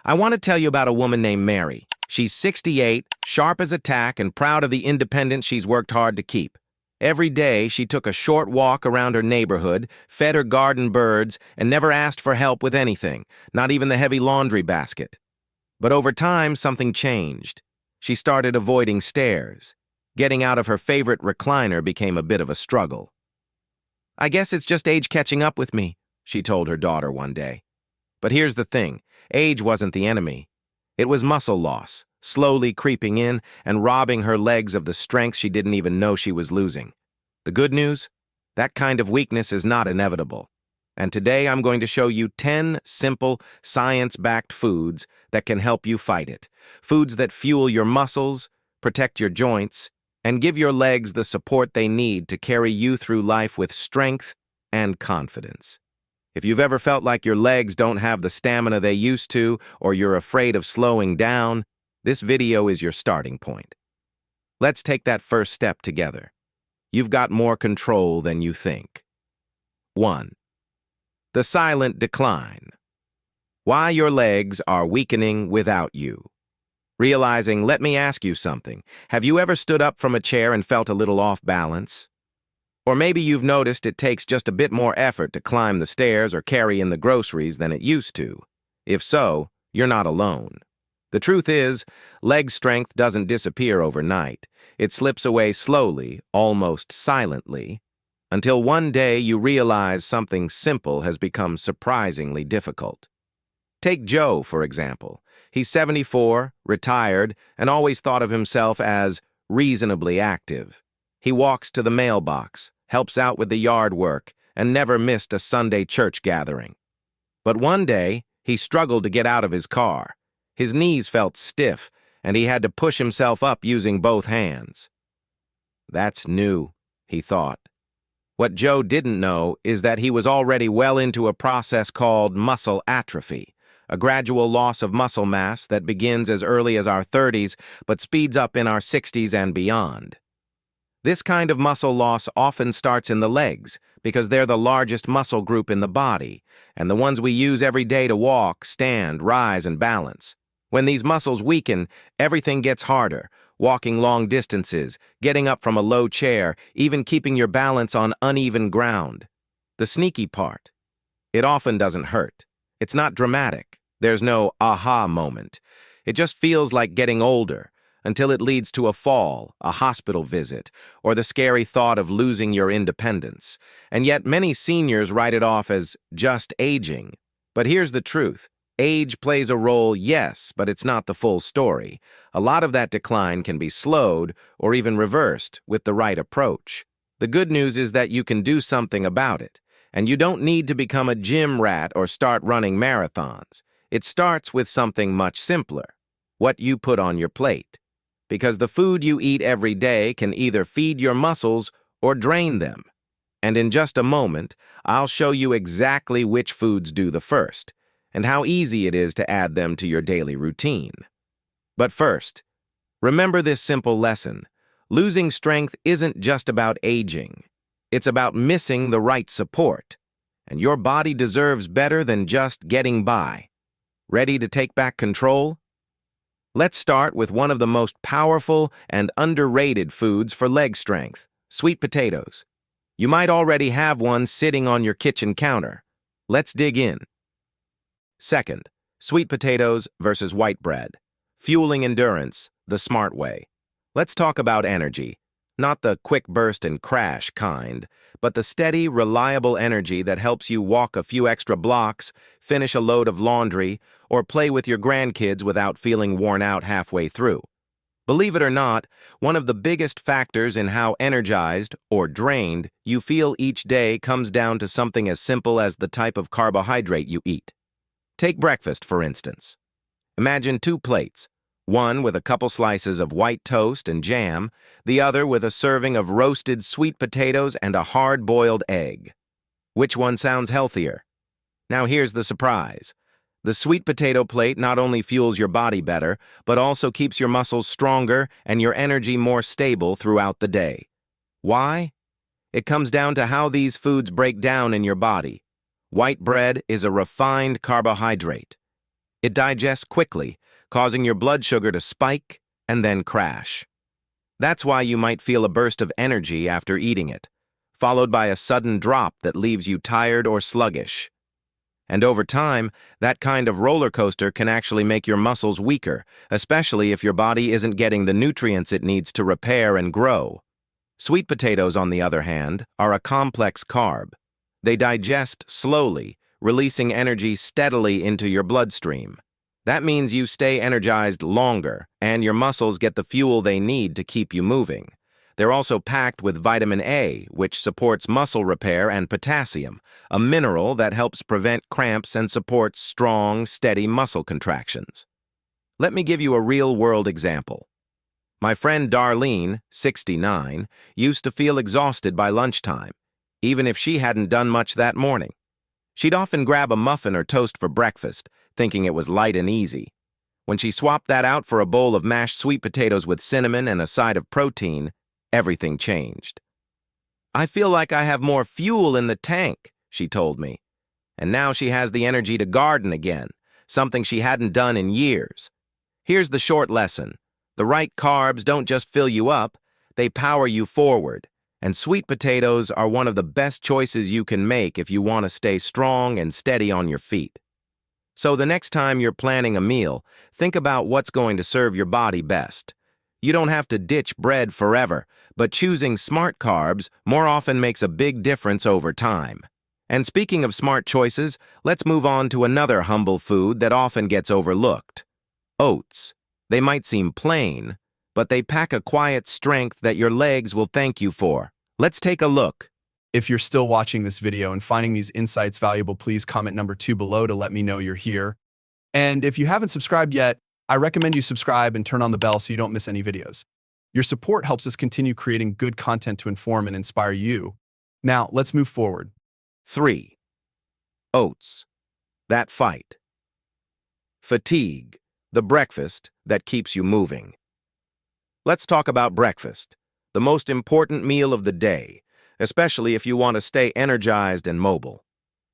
I want to tell you about a woman named Mary. She's 68, sharp as a tack, and proud of the independence she's worked hard to keep. Every day, she took a short walk around her neighborhood, fed her garden birds, and never asked for help with anything, not even the heavy laundry basket. But over time, something changed. She started avoiding stairs. Getting out of her favorite recliner became a bit of a struggle. "I guess it's just age catching up with me," she told her daughter one day. But here's the thing, age wasn't the enemy. It was muscle loss, slowly creeping in and robbing her legs of the strength she didn't even know she was losing. The good news? That kind of weakness is not inevitable. And today I'm going to show you 10 simple, science-backed foods that can help you fight it. Foods that fuel your muscles, protect your joints, and give your legs the support they need to carry you through life with strength and confidence. If you've ever felt like your legs don't have the stamina they used to, or you're afraid of slowing down, this video is your starting point. Let's take that first step together. You've got more control than you think. 1. The silent decline. Why your legs are weakening without you. Let me ask you something. Have you ever stood up from a chair and felt a little off balance? Or maybe you've noticed it takes just a bit more effort to climb the stairs or carry in the groceries than it used to. If so, you're not alone. The truth is, leg strength doesn't disappear overnight. It slips away slowly, almost silently, until one day you realize something simple has become surprisingly difficult. Take Joe, for example. He's 74, retired, and always thought of himself as reasonably active. He walks to the mailbox, helps out with the yard work, and never missed a Sunday church gathering. But one day, he struggled to get out of his car. His knees felt stiff, and he had to push himself up using both hands. That's new, he thought. What Joe didn't know is that he was already well into a process called muscle atrophy, a gradual loss of muscle mass that begins as early as our 30s but speeds up in our 60s and beyond. This kind of muscle loss often starts in the legs because they're the largest muscle group in the body and the ones we use every day to walk, stand, rise, and balance. When these muscles weaken, everything gets harder. Walking long distances, getting up from a low chair, even keeping your balance on uneven ground. The sneaky part, it often doesn't hurt. It's not dramatic. There's no aha moment. It just feels like getting older, until it leads to a fall, a hospital visit, or the scary thought of losing your independence. And yet many seniors write it off as just aging. But here's the truth. Age plays a role, yes, but it's not the full story. A lot of that decline can be slowed or even reversed with the right approach. The good news is that you can do something about it, and you don't need to become a gym rat or start running marathons. It starts with something much simpler: what you put on your plate. Because the food you eat every day can either feed your muscles or drain them. And in just a moment, I'll show you exactly which foods do the first, and how easy it is to add them to your daily routine. But first, remember this simple lesson. Losing strength isn't just about aging. It's about missing the right support. And your body deserves better than just getting by. Ready to take back control? Let's start with one of the most powerful and underrated foods for leg strength: sweet potatoes. You might already have one sitting on your kitchen counter. Let's dig in. Second, sweet potatoes versus white bread. Fueling endurance the smart way. Let's talk about energy. Not the quick burst and crash kind, but the steady, reliable energy that helps you walk a few extra blocks, finish a load of laundry, or play with your grandkids without feeling worn out halfway through. Believe it or not, one of the biggest factors in how energized or drained you feel each day comes down to something as simple as the type of carbohydrate you eat. Take breakfast, for instance. Imagine 2 plates, one with a couple slices of white toast and jam, the other with a serving of roasted sweet potatoes and a hard-boiled egg. Which one sounds healthier? Now here's the surprise. The sweet potato plate not only fuels your body better, but also keeps your muscles stronger and your energy more stable throughout the day. Why? It comes down to how these foods break down in your body. White bread is a refined carbohydrate. It digests quickly, causing your blood sugar to spike and then crash. That's why you might feel a burst of energy after eating it, followed by a sudden drop that leaves you tired or sluggish. And over time, that kind of roller coaster can actually make your muscles weaker, especially if your body isn't getting the nutrients it needs to repair and grow. Sweet potatoes, on the other hand, are a complex carb. They digest slowly, releasing energy steadily into your bloodstream. That means you stay energized longer, and your muscles get the fuel they need to keep you moving. They're also packed with vitamin A, which supports muscle repair, and potassium, a mineral that helps prevent cramps and supports strong, steady muscle contractions. Let me give you a real-world example. My friend Darlene, 69, used to feel exhausted by lunchtime, even if she hadn't done much that morning. She'd often grab a muffin or toast for breakfast, thinking it was light and easy. When she swapped that out for a bowl of mashed sweet potatoes with cinnamon and a side of protein, everything changed. "I feel like I have more fuel in the tank," she told me. And now she has the energy to garden again, something she hadn't done in years. Here's the short lesson. The right carbs don't just fill you up, they power you forward. And sweet potatoes are one of the best choices you can make if you want to stay strong and steady on your feet. So the next time you're planning a meal, think about what's going to serve your body best. You don't have to ditch bread forever, but choosing smart carbs more often makes a big difference over time. And speaking of smart choices, let's move on to another humble food that often gets overlooked: oats. They might seem plain, but they pack a quiet strength that your legs will thank you for. Let's take a look. If you're still watching this video and finding these insights valuable, please comment number 2 below to let me know you're here. And if you haven't subscribed yet, I recommend you subscribe and turn on the bell so you don't miss any videos. Your support helps us continue creating good content to inform and inspire you. Now, let's move forward. 3. Oats. That fight. Fatigue. The breakfast that keeps you moving. Let's talk about breakfast, the most important meal of the day, especially if you want to stay energized and mobile.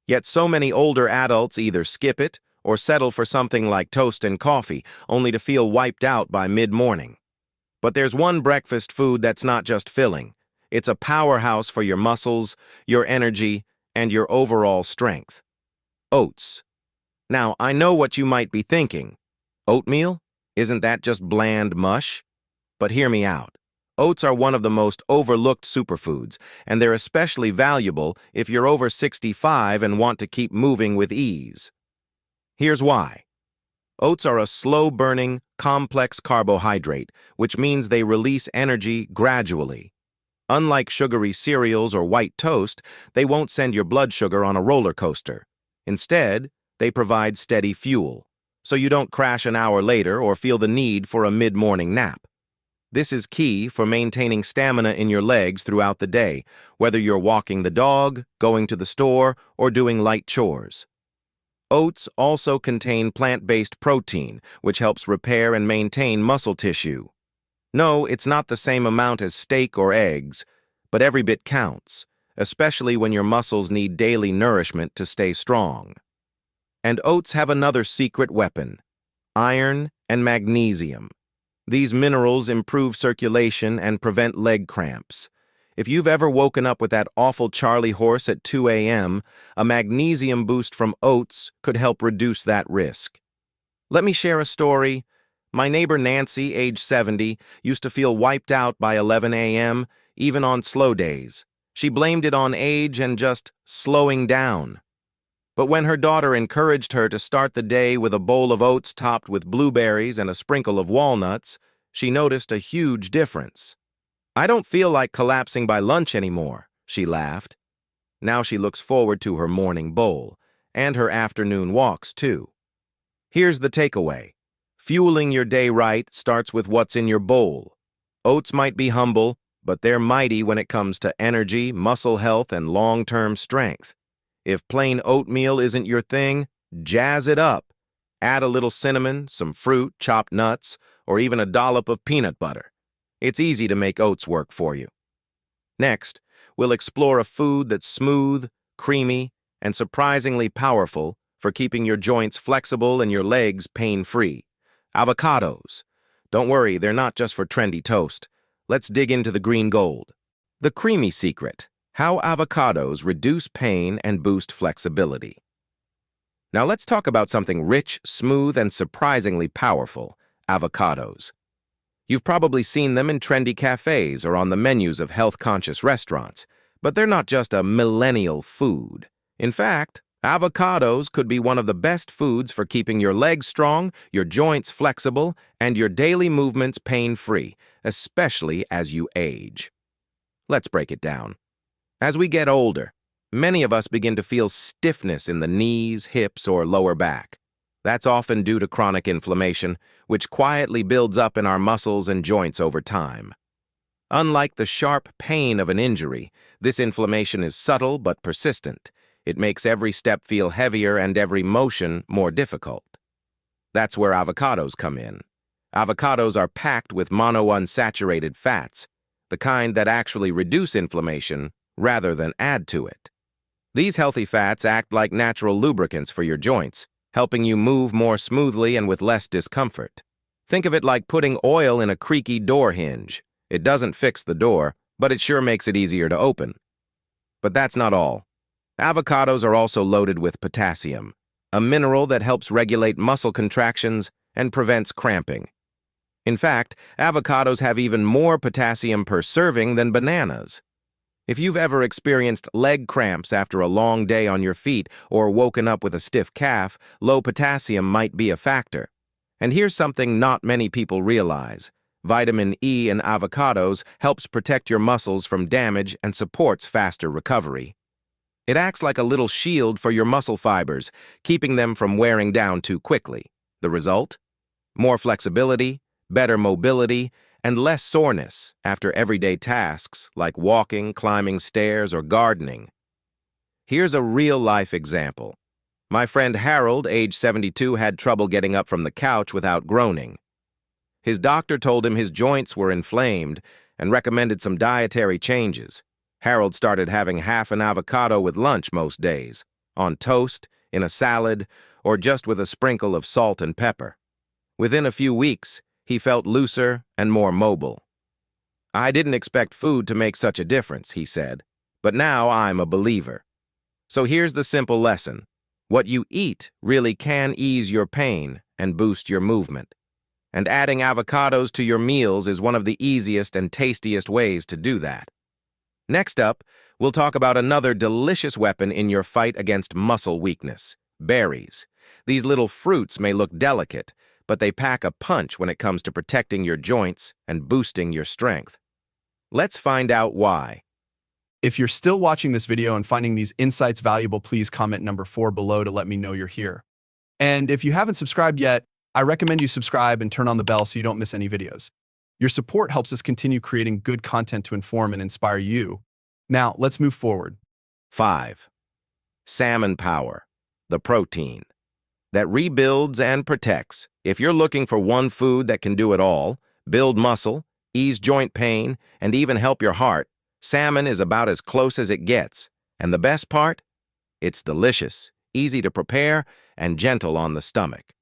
Yet so many older adults either skip it or settle for something like toast and coffee, only to feel wiped out by mid-morning. But there's one breakfast food that's not just filling. It's a powerhouse for your muscles, your energy, and your overall strength. Oats. Now, I know what you might be thinking. Oatmeal? Isn't that just bland mush? But hear me out. Oats are one of the most overlooked superfoods, and they're especially valuable if you're over 65 and want to keep moving with ease. Here's why. Oats are a slow-burning, complex carbohydrate, which means they release energy gradually. Unlike sugary cereals or white toast, they won't send your blood sugar on a roller coaster. Instead, they provide steady fuel, so you don't crash an hour later or feel the need for a mid-morning nap. This is key for maintaining stamina in your legs throughout the day, whether you're walking the dog, going to the store, or doing light chores. Oats also contain plant-based protein, which helps repair and maintain muscle tissue. No, it's not the same amount as steak or eggs, but every bit counts, especially when your muscles need daily nourishment to stay strong. And oats have another secret weapon: iron and magnesium. These minerals improve circulation and prevent leg cramps. If you've ever woken up with that awful Charlie horse at 2 a.m., a magnesium boost from oats could help reduce that risk. Let me share a story. My neighbor Nancy, age 70, used to feel wiped out by 11 a.m., even on slow days. She blamed it on age and just slowing down. But when her daughter encouraged her to start the day with a bowl of oats topped with blueberries and a sprinkle of walnuts, she noticed a huge difference. "I don't feel like collapsing by lunch anymore," she laughed. Now she looks forward to her morning bowl, and her afternoon walks too. Here's the takeaway. Fueling your day right starts with what's in your bowl. Oats might be humble, but they're mighty when it comes to energy, muscle health, and long-term strength. If plain oatmeal isn't your thing, jazz it up. Add a little cinnamon, some fruit, chopped nuts, or even a dollop of peanut butter. It's easy to make oats work for you. Next, we'll explore a food that's smooth, creamy, and surprisingly powerful: for keeping your joints flexible and your legs pain-free. Avocados. Don't worry, they're not just for trendy toast. Let's dig into the green gold. The creamy secret: how avocados reduce pain and boost flexibility. Now let's talk about something rich, smooth, and surprisingly powerful: avocados. You've probably seen them in trendy cafes or on the menus of health-conscious restaurants, but they're not just a millennial food. In fact, avocados could be one of the best foods for keeping your legs strong, your joints flexible, and your daily movements pain-free, especially as you age. Let's break it down. As we get older, many of us begin to feel stiffness in the knees, hips, or lower back. That's often due to chronic inflammation, which quietly builds up in our muscles and joints over time. Unlike the sharp pain of an injury, this inflammation is subtle but persistent. It makes every step feel heavier and every motion more difficult. That's where avocados come in. Avocados are packed with monounsaturated fats, the kind that actually reduce inflammation rather than add to it. These healthy fats act like natural lubricants for your joints, helping you move more smoothly and with less discomfort. Think of it like putting oil in a creaky door hinge. It doesn't fix the door, but it sure makes it easier to open. But that's not all. Avocados are also loaded with potassium, a mineral that helps regulate muscle contractions and prevents cramping. In fact, avocados have even more potassium per serving than bananas. If you've ever experienced leg cramps after a long day on your feet or woken up with a stiff calf, low potassium might be a factor. And here's something not many people realize: vitamin E in avocados helps protect your muscles from damage and supports faster recovery. It acts like a little shield for your muscle fibers, keeping them from wearing down too quickly. The result? More flexibility, better mobility, and less soreness after everyday tasks like walking, climbing stairs, or gardening. Here's a real-life example. My friend Harold, age 72, had trouble getting up from the couch without groaning. His doctor told him his joints were inflamed and recommended some dietary changes. Harold started having half an avocado with lunch most days, on toast, in a salad, or just with a sprinkle of salt and pepper. Within a few weeks, he felt looser and more mobile. "I didn't expect food to make such a difference," he said, "but now I'm a believer." So here's the simple lesson: what you eat really can ease your pain and boost your movement. And adding avocados to your meals is one of the easiest and tastiest ways to do that. Next up, we'll talk about another delicious weapon in your fight against muscle weakness: berries. These little fruits may look delicate, but they pack a punch when it comes to protecting your joints and boosting your strength. Let's find out why. If you're still watching this video and finding these insights valuable, please comment number 4 below to let me know you're here. And if you haven't subscribed yet, I recommend you subscribe and turn on the bell so you don't miss any videos. Your support helps us continue creating good content to inform and inspire you. Now, let's move forward. 5. Salmon power, the protein that rebuilds and protects. If you're looking for one food that can do it all, build muscle, ease joint pain, and even help your heart, salmon is about as close as it gets. And the best part? It's delicious, easy to prepare, and gentle on the stomach.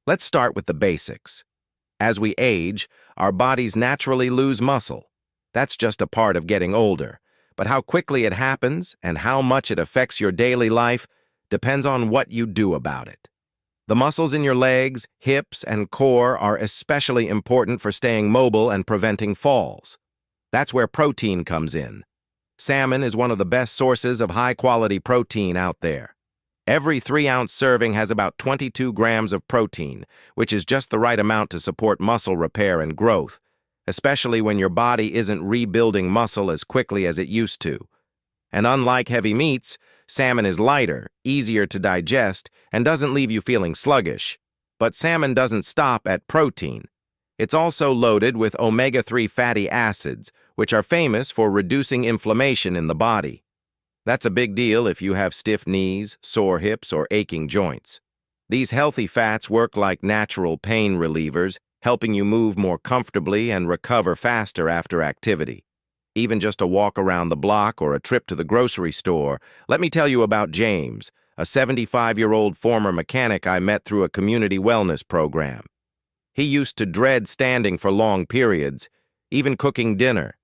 Let's start with the basics. As we age, our bodies naturally lose muscle. That's just a part of getting older. But how quickly it happens and how much it affects your daily life depends on what you do about it. The muscles in your legs, hips, and core are especially important for staying mobile and preventing falls. That's where protein comes in. Salmon is one of the best sources of high-quality protein out there. Every 3-ounce serving has about 22 grams of protein, which is just the right amount to support muscle repair and growth, especially when your body isn't rebuilding muscle as quickly as it used to. And unlike heavy meats, salmon is lighter, easier to digest, and doesn't leave you feeling sluggish. But salmon doesn't stop at protein. It's also loaded with omega-3 fatty acids, which are famous for reducing inflammation in the body. That's a big deal if you have stiff knees, sore hips, or aching joints. These healthy fats work like natural pain relievers, helping you move more comfortably and recover faster after activity. Even just a walk around the block or a trip to the grocery store, let me tell you about James, a 75-year-old former mechanic I met through a community wellness program. He used to dread standing for long periods, even cooking dinner.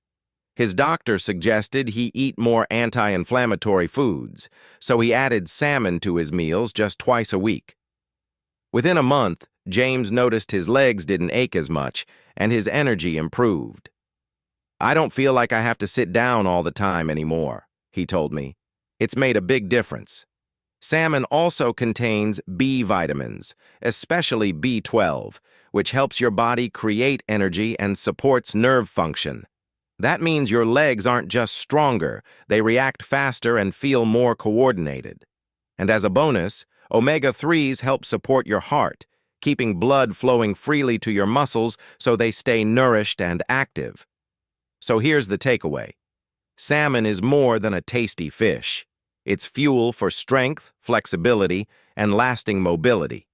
His doctor suggested he eat more anti-inflammatory foods, so he added salmon to his meals just twice a week. Within a month, James noticed his legs didn't ache as much, and his energy improved. "I don't feel like I have to sit down all the time anymore," he told me. "It's made a big difference." Salmon also contains B vitamins, especially B12, which helps your body create energy and supports nerve function. That means your legs aren't just stronger, they react faster and feel more coordinated. And as a bonus, omega-3s help support your heart, keeping blood flowing freely to your muscles so they stay nourished and active. So here's the takeaway. Salmon is more than a tasty fish. It's fuel for strength, flexibility, and lasting mobility.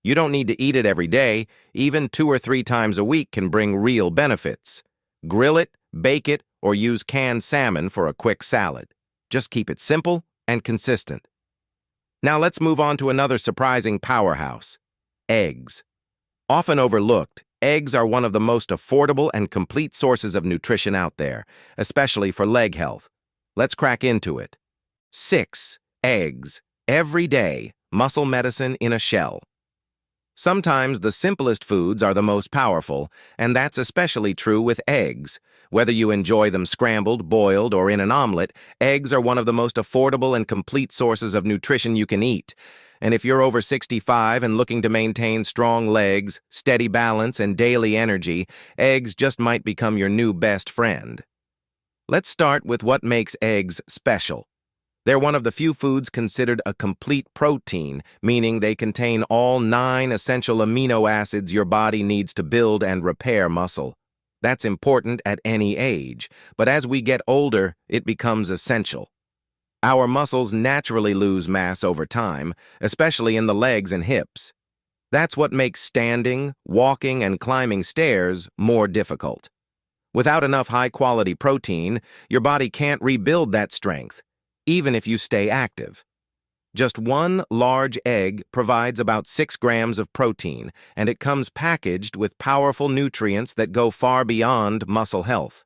You don't need to eat it every day. Even 2 or 3 times a week can bring real benefits. Grill it, bake it, or use canned salmon for a quick salad. Just keep it simple and consistent. Now let's move on to another surprising powerhouse: eggs. Often overlooked, eggs are one of the most affordable and complete sources of nutrition out there, especially for leg health. Let's crack into it. 6 eggs every day, muscle medicine in a shell. Sometimes the simplest foods are the most powerful, and that's especially true with eggs. Whether you enjoy them scrambled, boiled, or in an omelet, eggs are one of the most affordable and complete sources of nutrition you can eat. And if you're over 65 and looking to maintain strong legs, steady balance, and daily energy, eggs just might become your new best friend. Let's start with what makes eggs special. They're one of the few foods considered a complete protein, meaning they contain all 9 essential amino acids your body needs to build and repair muscle. That's important at any age, but as we get older, it becomes essential. Our muscles naturally lose mass over time, especially in the legs and hips. That's what makes standing, walking, and climbing stairs more difficult. Without enough high-quality protein, your body can't rebuild that strength, even if you stay active. Just 1 large egg provides about 6 grams of protein, and it comes packaged with powerful nutrients that go far beyond muscle health.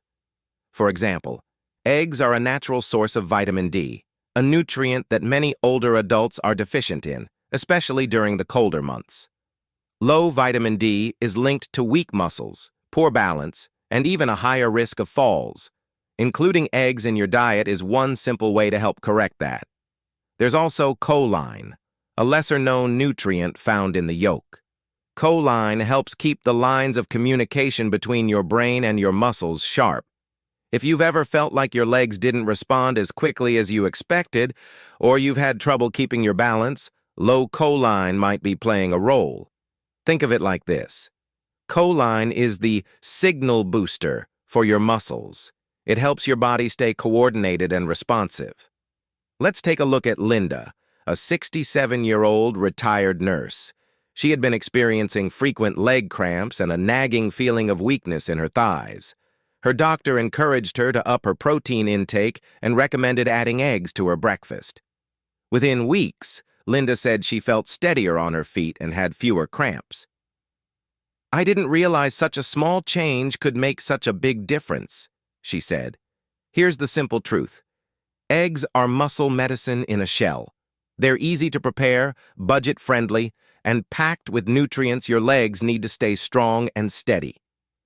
For example, eggs are a natural source of vitamin D, a nutrient that many older adults are deficient in, especially during the colder months. Low vitamin D is linked to weak muscles, poor balance, and even a higher risk of falls. Including eggs in your diet is one simple way to help correct that. There's also choline, a lesser-known nutrient found in the yolk. Choline helps keep the lines of communication between your brain and your muscles sharp. If you've ever felt like your legs didn't respond as quickly as you expected, or you've had trouble keeping your balance, low choline might be playing a role. Think of it like this. Choline is the signal booster for your muscles. It helps your body stay coordinated and responsive. Let's take a look at Linda, a 67-year-old retired nurse. She had been experiencing frequent leg cramps and a nagging feeling of weakness in her thighs. Her doctor encouraged her to up her protein intake and recommended adding eggs to her breakfast. Within weeks, Linda said she felt steadier on her feet and had fewer cramps. "I didn't realize such a small change could make such a big difference," she said. "Here's the simple truth. Eggs are muscle medicine in a shell. They're easy to prepare, budget-friendly, and packed with nutrients your legs need to stay strong and steady.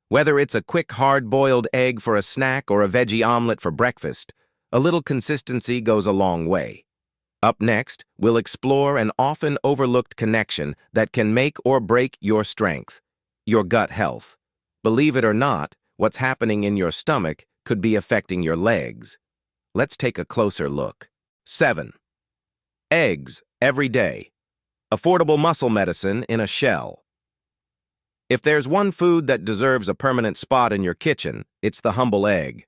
Whether it's a quick hard-boiled egg for a snack or a veggie omelet for breakfast, a little consistency goes a long way." Up next, we'll explore an often overlooked connection that can make or break your strength: your gut health. Believe it or not, what's happening in your stomach could be affecting your legs. Let's take a closer look. 7. Eggs every day. Affordable muscle medicine in a shell. If there's one food that deserves a permanent spot in your kitchen, it's the humble egg.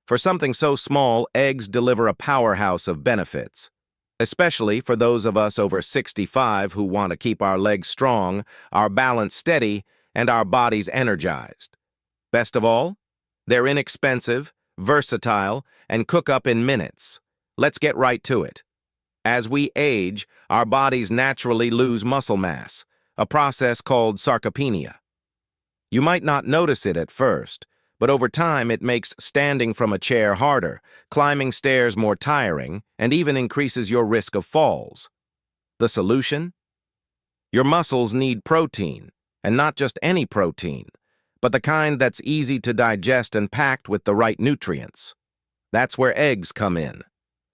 For something so small, eggs deliver a powerhouse of benefits, especially for those of us over 65 who want to keep our legs strong, our balance steady, and our bodies energized. Best of all, they're inexpensive, versatile, and cook up in minutes. Let's get right to it. As we age, our bodies naturally lose muscle mass, a process called sarcopenia. You might not notice it at first, but over time it makes standing from a chair harder, climbing stairs more tiring, and even increases your risk of falls. The solution? Your muscles need protein, and not just any protein, but the kind that's easy to digest and packed with the right nutrients. That's where eggs come in.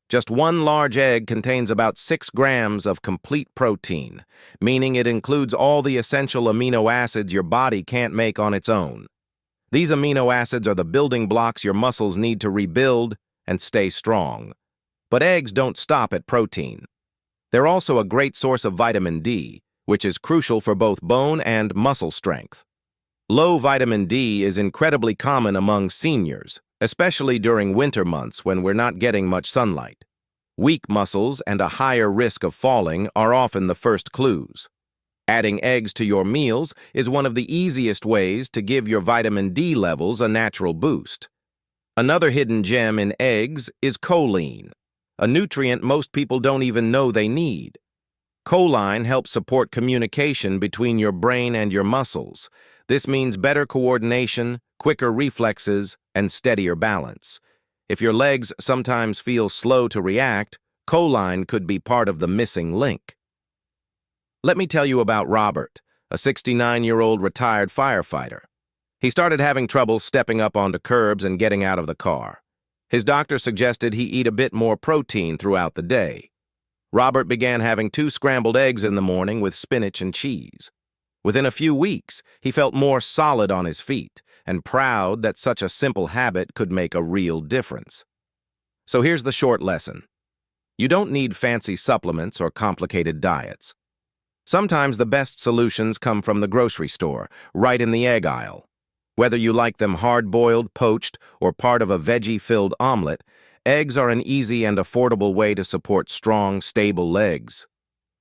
Just one large egg contains about 6 grams of complete protein, meaning it includes all the essential amino acids your body can't make on its own. These amino acids are the building blocks your muscles need to rebuild and stay strong. But eggs don't stop at protein. They're also a great source of vitamin D, which is crucial for both bone and muscle strength. Low vitamin D is incredibly common among seniors, especially during winter months when we're not getting much sunlight. Weak muscles and a higher risk of falling are often the first clues. Adding eggs to your meals is one of the easiest ways to give your vitamin D levels a natural boost. Another hidden gem in eggs is choline, a nutrient most people don't even know they need. Choline helps support communication between your brain and your muscles. This means better coordination, quicker reflexes, and steadier balance. If your legs sometimes feel slow to react, choline could be part of the missing link. Let me tell you about Robert, a 69-year-old retired firefighter. He started having trouble stepping up onto curbs and getting out of the car. His doctor suggested he eat a bit more protein throughout the day. Robert began having 2 scrambled eggs in the morning with spinach and cheese. Within a few weeks, he felt more solid on his feet and proud that such a simple habit could make a real difference. So here's the short lesson. You don't need fancy supplements or complicated diets. Sometimes the best solutions come from the grocery store, right in the egg aisle. Whether you like them hard-boiled, poached, or part of a veggie-filled omelet, eggs are an easy and affordable way to support strong, stable legs.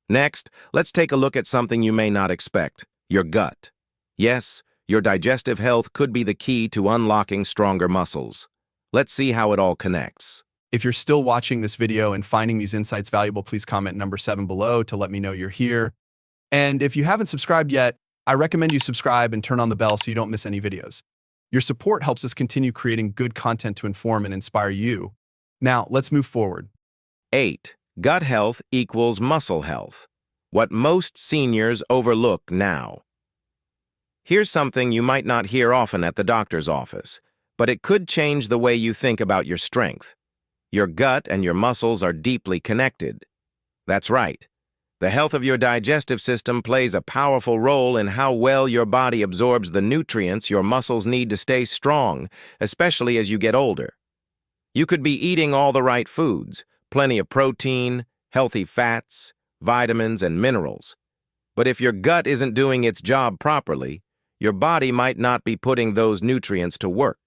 Next, let's take a look at something you may not expect, your gut. Yes, your digestive health could be the key to unlocking stronger muscles. Let's see how it all connects. If you're still watching this video and finding these insights valuable, please comment number 7 below to let me know you're here. And if you haven't subscribed yet, I recommend you subscribe and turn on the bell so you don't miss any videos. Your support helps us continue creating good content to inform and inspire you. Now, let's move forward. 8. Gut health equals muscle health. What most seniors overlook now. Here's something you might not hear often at the doctor's office, but it could change the way you think about your strength. Your gut and your muscles are deeply connected. That's right. The health of your digestive system plays a powerful role in how well your body absorbs the nutrients your muscles need to stay strong, especially as you get older. You could be eating all the right foods, plenty of protein, healthy fats, vitamins, and minerals. But if your gut isn't doing its job properly, your body might not be putting those nutrients to work.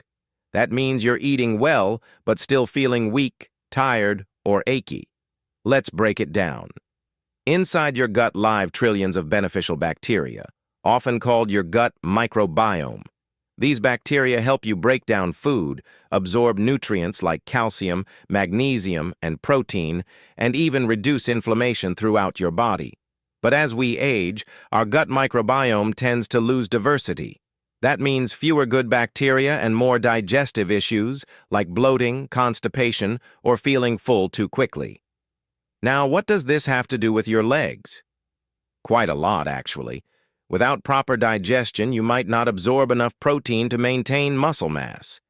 That means you're eating well, but still feeling weak, tired, or achy. Let's break it down. Inside your gut live trillions of beneficial bacteria, often called your gut microbiome. These bacteria help you break down food, absorb nutrients like calcium, magnesium, and protein, and even reduce inflammation throughout your body. But as we age, our gut microbiome tends to lose diversity. That means fewer good bacteria and more digestive issues like bloating, constipation, or feeling full too quickly. Now, what does this have to do with your legs? Quite a lot, actually. Without proper digestion, you might not absorb enough protein to maintain muscle mass.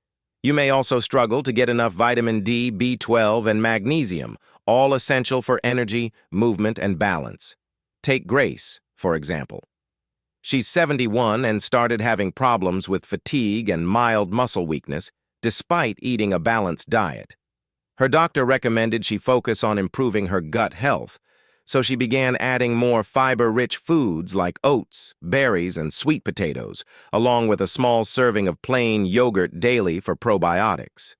You may also struggle to get enough vitamin D, B12, and magnesium, all essential for energy, movement, and balance. Take Grace, for example. She's 71 and started having problems with fatigue and mild muscle weakness, despite eating a balanced diet. Her doctor recommended she focus on improving her gut health, so she began adding more fiber-rich foods like oats, berries, and sweet potatoes, along with a small serving of plain yogurt daily for probiotics.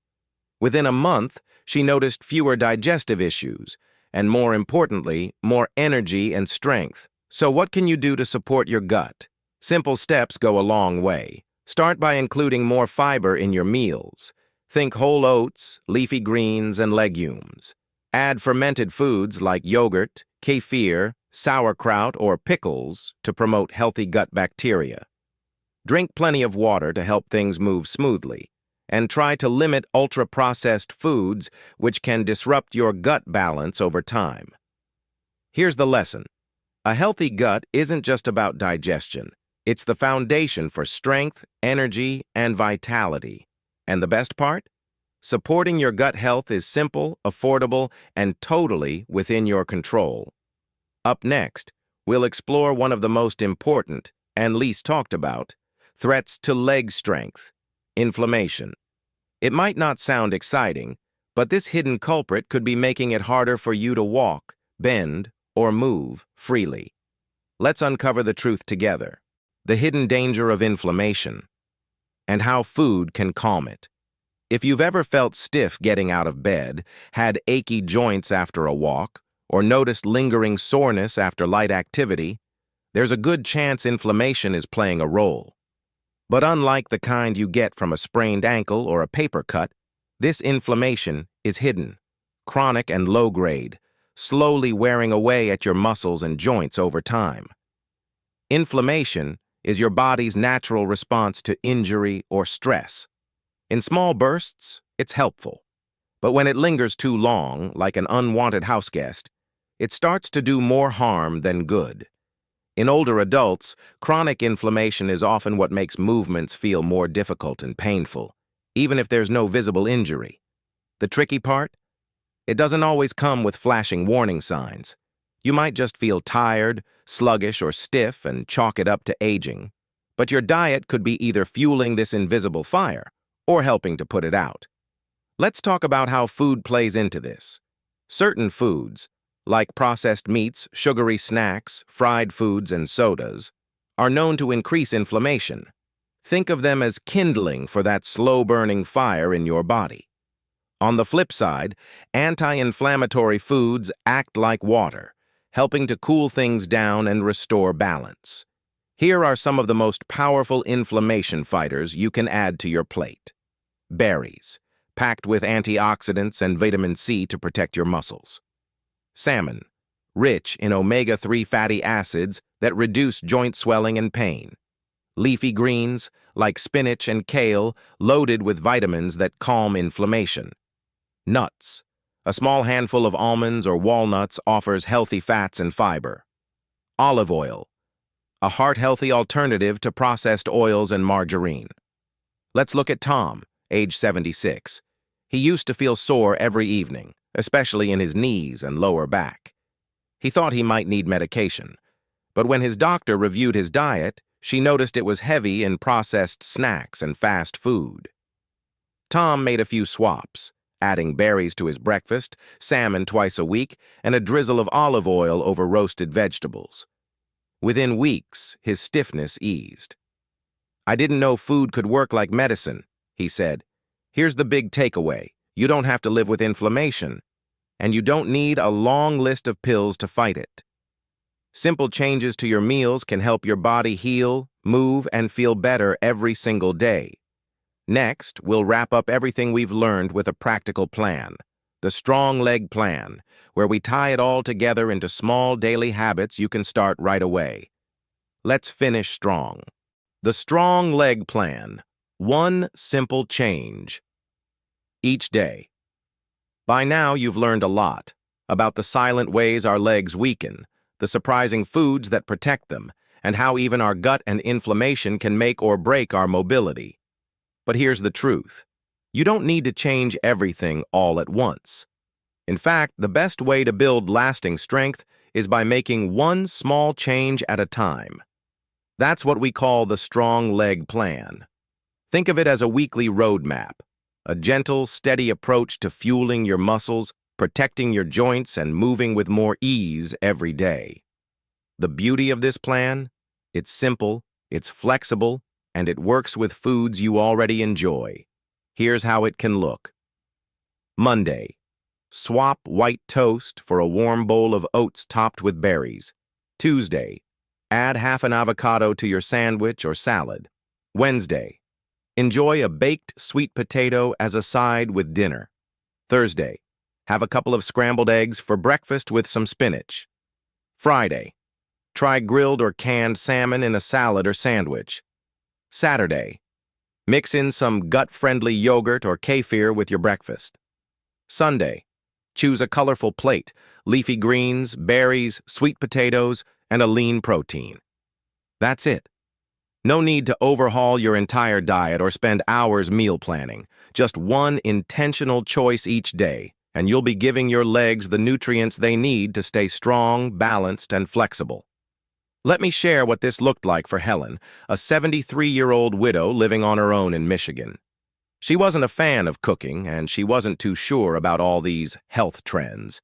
Within a month, she noticed fewer digestive issues, and more importantly, more energy and strength. So what can you do to support your gut? Simple steps go a long way. Start by including more fiber in your meals. Think whole oats, leafy greens, and legumes. Add fermented foods like yogurt, kefir, sauerkraut, or pickles to promote healthy gut bacteria. Drink plenty of water to help things move smoothly, and try to limit ultra-processed foods which can disrupt your gut balance over time. Here's the lesson. A healthy gut isn't just about digestion. It's the foundation for strength, energy, and vitality. And the best part? Supporting your gut health is simple, affordable, and totally within your control. Up next, we'll explore one of the most important and least talked about threats to leg strength: inflammation. It might not sound exciting, but this hidden culprit could be making it harder for you to walk, bend, or move freely. Let's uncover the truth together. The hidden danger of inflammation and how food can calm it. If you've ever felt stiff getting out of bed, had achy joints after a walk, or noticed lingering soreness after light activity, there's a good chance inflammation is playing a role. But unlike the kind you get from a sprained ankle or a paper cut, this inflammation is hidden, chronic and low-grade, slowly wearing away at your muscles and joints over time. Inflammation is your body's natural response to injury or stress. In small bursts, it's helpful. But when it lingers too long, like an unwanted houseguest, it starts to do more harm than good. In older adults, chronic inflammation is often what makes movements feel more difficult and painful, even if there's no visible injury. The tricky part? It doesn't always come with flashing warning signs. You might just feel tired, sluggish, or stiff and chalk it up to aging. But your diet could be either fueling this invisible fire or helping to put it out. Let's talk about how food plays into this. Certain foods, like processed meats, sugary snacks, fried foods, and sodas, are known to increase inflammation. Think of them as kindling for that slow-burning fire in your body. On the flip side, anti-inflammatory foods act like water, helping to cool things down and restore balance. Here are some of the most powerful inflammation fighters you can add to your plate. Berries, packed with antioxidants and vitamin C to protect your muscles. Salmon, rich in omega-3 fatty acids that reduce joint swelling and pain. Leafy greens, like spinach and kale, loaded with vitamins that calm inflammation. Nuts, a small handful of almonds or walnuts offers healthy fats and fiber. Olive oil, a heart-healthy alternative to processed oils and margarine. Let's look at Tom, age 76. He used to feel sore every evening, especially in his knees and lower back. He thought he might need medication, but when his doctor reviewed his diet, she noticed it was heavy in processed snacks and fast food. Tom made a few swaps, adding berries to his breakfast, salmon twice a week, and a drizzle of olive oil over roasted vegetables. Within weeks, his stiffness eased. "I didn't know food could work like medicine," he said. "Here's the big takeaway. You don't have to live with inflammation, and you don't need a long list of pills to fight it. Simple changes to your meals can help your body heal, move, and feel better every single day." Next, we'll wrap up everything we've learned with a practical plan, the Strong Leg Plan, where we tie it all together into small daily habits you can start right away. Let's finish strong. The Strong Leg Plan. One simple change each day. By now, you've learned a lot about the silent ways our legs weaken, the surprising foods that protect them, and how even our gut and inflammation can make or break our mobility. But here's the truth. You don't need to change everything all at once. In fact, the best way to build lasting strength is by making one small change at a time. That's what we call the Strong Leg Plan. Think of it as a weekly roadmap, a gentle, steady approach to fueling your muscles, protecting your joints, and moving with more ease every day. The beauty of this plan? It's simple, it's flexible, and it works with foods you already enjoy. Here's how it can look. Monday, swap white toast for a warm bowl of oats topped with berries. Tuesday, add half an avocado to your sandwich or salad. Wednesday, enjoy a baked sweet potato as a side with dinner. Thursday, Have a couple of scrambled eggs for breakfast with some spinach. Friday, try grilled or canned salmon in a salad or sandwich. Saturday, mix in some gut-friendly yogurt or kefir with your breakfast. Sunday, choose a colorful plate, leafy greens, berries, sweet potatoes, and a lean protein. That's it. No need to overhaul your entire diet or spend hours meal planning. Just one intentional choice each day, and you'll be giving your legs the nutrients they need to stay strong, balanced, and flexible. Let me share what this looked like for Helen, a 73-year-old widow living on her own in Michigan. She wasn't a fan of cooking, and she wasn't too sure about all these health trends.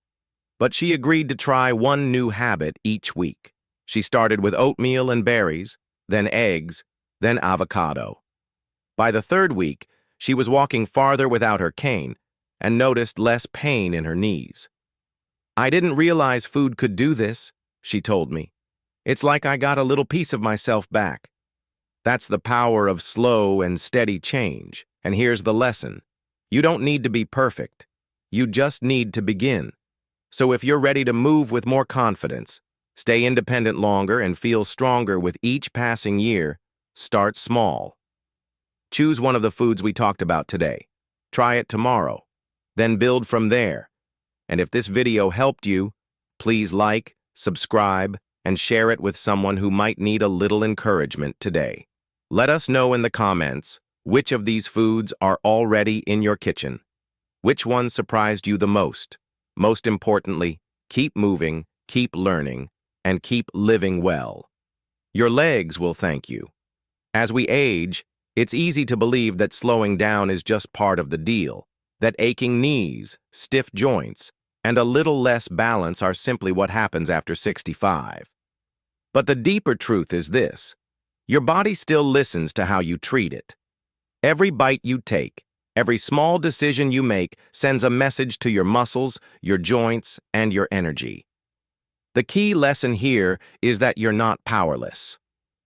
But she agreed to try one new habit each week. She started with oatmeal and berries, then eggs, then avocado. By the third week, she was walking farther without her cane and noticed less pain in her knees. "I didn't realize food could do this," she told me. "It's like I got a little piece of myself back." That's the power of slow and steady change. And here's the lesson. You don't need to be perfect. You just need to begin. So if you're ready to move with more confidence, stay independent longer, and feel stronger with each passing year, start small. Choose one of the foods we talked about today. Try it tomorrow. Then build from there. And if this video helped you, please like, subscribe, and share it with someone who might need a little encouragement today. Let us know in the comments which of these foods are already in your kitchen. Which one surprised you the most? Most importantly, keep moving, keep learning, and keep living well. Your legs will thank you. As we age, it's easy to believe that slowing down is just part of the deal, that aching knees, stiff joints, and a little less balance are simply what happens after 65. But the deeper truth is this: your body still listens to how you treat it. Every bite you take, every small decision you make sends a message to your muscles, your joints, and your energy. The key lesson here is that you're not powerless.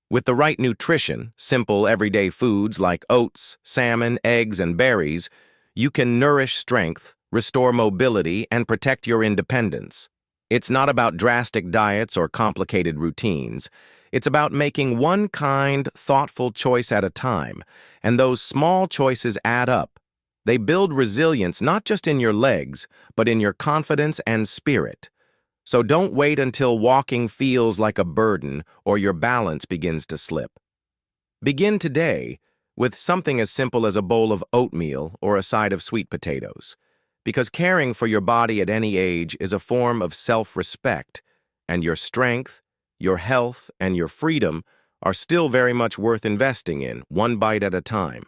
With the right nutrition, simple everyday foods like oats, salmon, eggs, and berries, you can nourish strength, restore mobility, and protect your independence. It's not about drastic diets or complicated routines. It's about making one kind, thoughtful choice at a time, and those small choices add up. They build resilience not just in your legs, but in your confidence and spirit. So don't wait until walking feels like a burden or your balance begins to slip. Begin today with something as simple as a bowl of oatmeal or a side of sweet potatoes, because caring for your body at any age is a form of self-respect, and your strength, your health, and your freedom are still very much worth investing in, one bite at a time.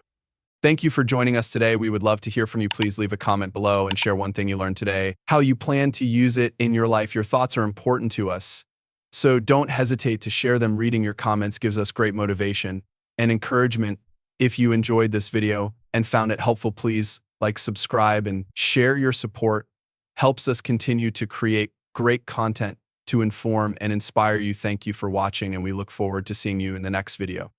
Thank you for joining us today. We would love to hear from you. Please leave a comment below and share one thing you learned today, how you plan to use it in your life. Your thoughts are important to us, so don't hesitate to share them. Reading your comments gives us great motivation and encouragement. If you enjoyed this video and found it helpful, please like, subscribe, and share. Your support helps us continue to create great content to inform and inspire you. Thank you for watching, and we look forward to seeing you in the next video.